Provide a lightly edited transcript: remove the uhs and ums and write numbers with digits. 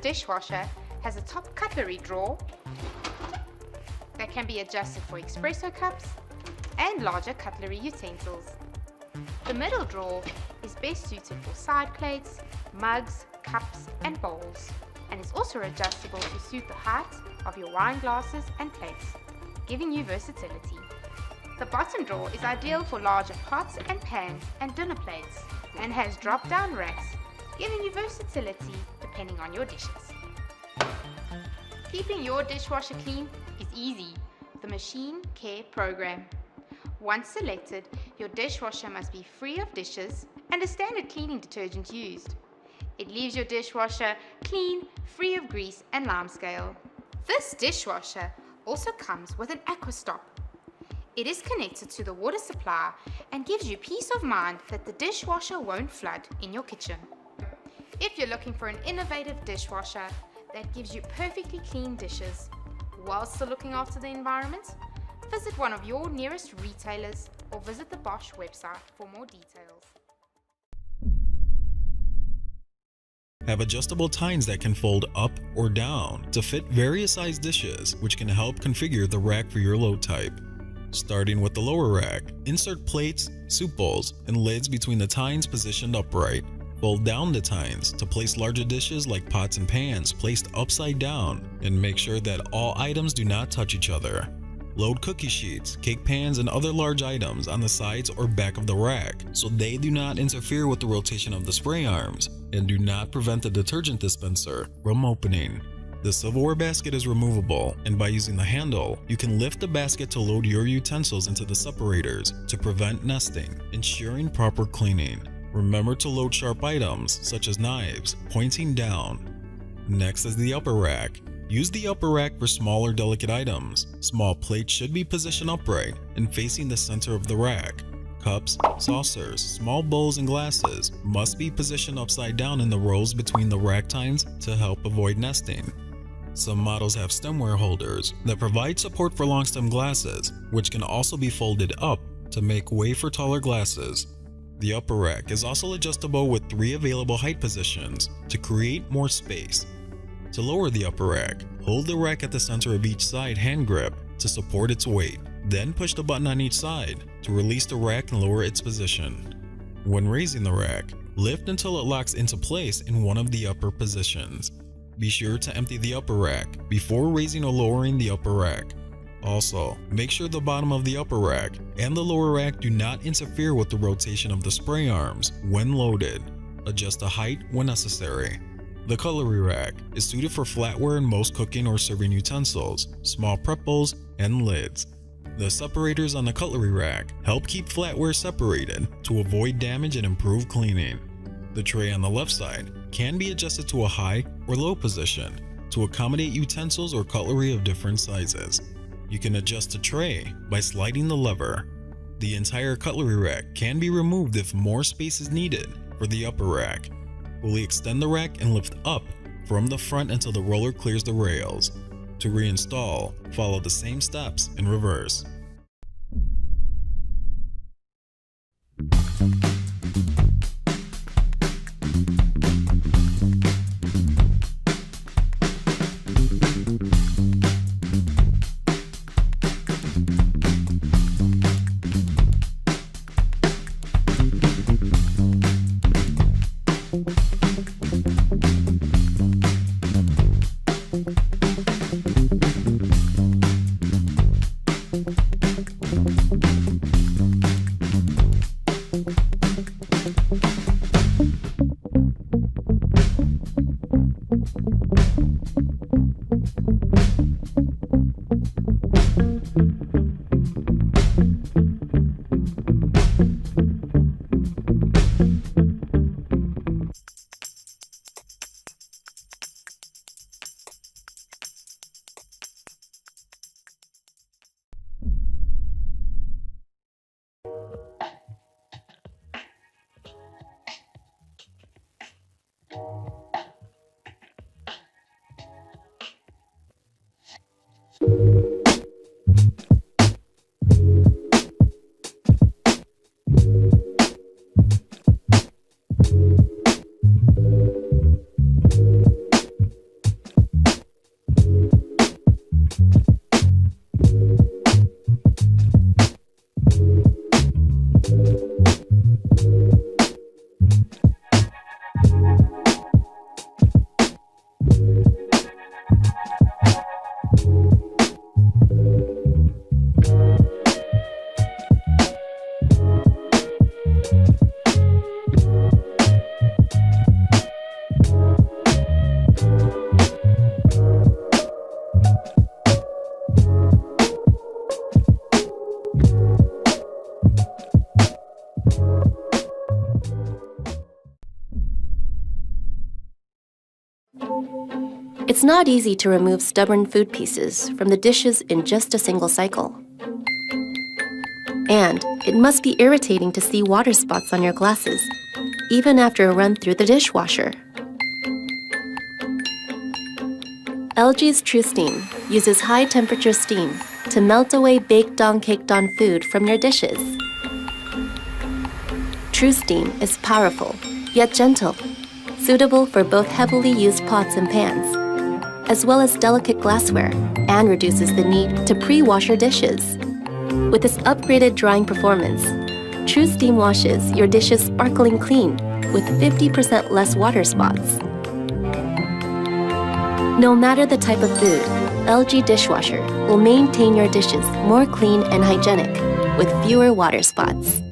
dishwasher has a top cutlery drawer that can be adjusted for espresso cups and larger cutlery utensils. The middle drawer is best suited for side plates, mugs, cups and bowls, and is also adjustable to suit the height of your wine glasses and plates, giving you versatility. The bottom drawer is ideal for larger pots and pans and dinner plates, and has drop-down racks, giving you versatility depending on your dishes. Keeping your dishwasher clean is easy with the Machine Care program. Once selected, your dishwasher must be free of dishes and a standard cleaning detergent used. It leaves your dishwasher clean, free of grease and lime scale. This dishwasher also comes with an aqua stop. It is connected to the water supply and gives you peace of mind that the dishwasher won't flood in your kitchen. If you're looking for an innovative dishwasher that gives you perfectly clean dishes while still looking after the environment, visit one of your nearest retailers or visit the Bosch website for more details. Have adjustable tines that can fold up or down to fit various size dishes, which can help configure the rack for your load type. Starting with the lower rack, insert plates, soup bowls, and lids between the tines positioned upright. Fold down the tines to place larger dishes like pots and pans placed upside down, and make sure that all items do not touch each other. Load cookie sheets, cake pans, and other large items on the sides or back of the rack so they do not interfere with the rotation of the spray arms and do not prevent the detergent dispenser from opening. The silverware basket is removable, and by using the handle, you can lift the basket to load your utensils into the separators to prevent nesting, ensuring proper cleaning. Remember to load sharp items such as knives pointing down. Next is the upper rack. Use the upper rack for smaller delicate items. Small plates should be positioned upright and facing the center of the rack. Cups, saucers, small bowls, and glasses must be positioned upside down in the rows between the rack tines to help avoid nesting. Some models have stemware holders that provide support for long stem glasses, which can also be folded up to make way for taller glasses. The upper rack is also adjustable with 3 available height positions to create more space. To lower the upper rack, hold the rack at the center of each side hand grip to support its weight. Then push the button on each side to release the rack and lower its position. When raising the rack, lift until it locks into place in one of the upper positions. Be sure to empty the upper rack before raising or lowering the upper rack. Also, make sure the bottom of the upper rack and the lower rack do not interfere with the rotation of the spray arms when loaded. Adjust the height when necessary. The cutlery rack is suited for flatware and most cooking or serving utensils, small prep bowls, and lids. The separators on the cutlery rack help keep flatware separated to avoid damage and improve cleaning. The tray on the left side can be adjusted to a high or low position to accommodate utensils or cutlery of different sizes. You can adjust the tray by sliding the lever. The entire cutlery rack can be removed if more space is needed for the upper rack. Fully extend the rack and lift up from the front until the roller clears the rails. To reinstall, follow the same steps in reverse. It's not easy to remove stubborn food pieces from the dishes in just a single cycle. And it must be irritating to see water spots on your glasses, even after a run through the dishwasher. LG's TruSteam uses high-temperature steam to melt away baked-on, caked-on food from your dishes. TruSteam is powerful, yet gentle, suitable for both heavily used pots and pans, as well as delicate glassware, and reduces the need to pre-wash your dishes. With its upgraded drying performance, TruSteam washes your dishes sparkling clean with 50% less water spots. No matter the type of food, LG Dishwasher will maintain your dishes more clean and hygienic with fewer water spots.